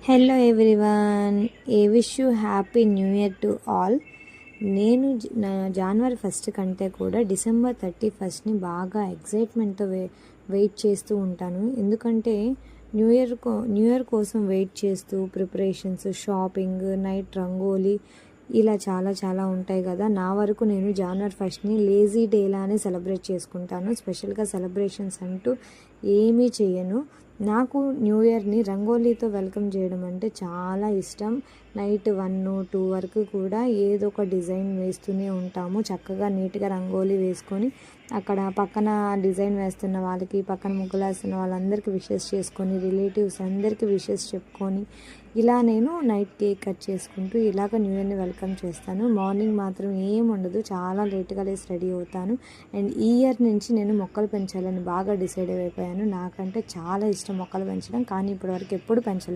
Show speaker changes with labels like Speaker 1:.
Speaker 1: Hello everyone, A wish you happy new year to all. నేను జనవరి 1 కంటే కూడా December 31ని బాగా ఎక్సైట్మెంట్తో వెయిట్ చేస్తూ ఉంటాను. ఎందుకంటే న్యూ ఇయర్ కోసం వెయిట్ చేస్తూ ప్రిపరేషన్స్, షాపింగ్, నైట్ రంగోలీ ఇలా చాలా ఉంటాయి కదా. నా వరకు నేను జనవరి 1ని లేజీ డేలానే సెలబ్రేట్ చేసుకుంటాను. స్పెషల్గా సెలబ్రేషన్స్ అంటూ ఏమీ చేయను. నాకు న్యూ ఇయర్ని రంగోలీతో వెల్కమ్ చేయడం అంటే చాలా ఇష్టం. నైట్ 1-2 వరకు కూడా ఏదో ఒక డిజైన్ వేస్తూనే ఉంటాము. చక్కగా నీట్గా రంగోలీ వేసుకొని అక్కడ పక్కన డిజైన్ వేస్తున్న వాళ్ళకి, పక్కన ముగ్గులు వేస్తున్న వాళ్ళందరికీ విషెస్ చేసుకొని, రిలేటివ్స్ అందరికీ విషెస్ చెప్పుకొని ఇలా నేను నైట్ కేక్ కట్ చేసుకుంటూ ఇలాగ న్యూ ఇయర్ని వెల్కమ్ చేస్తాను. మార్నింగ్ మాత్రం ఏం ఉండదు, చాలా లేట్గా లేసి రెడీ అవుతాను. అండ్ ఈ ఇయర్ నుంచి నేను మొక్కలు పెంచాలని బాగా డిసైడ్ అయిపోయాను. నాకంటే చాలా ఇష్టం మొక్కలు పెంచడం, కానీ ఇప్పటివరకు ఎప్పుడు పెంచలేదు.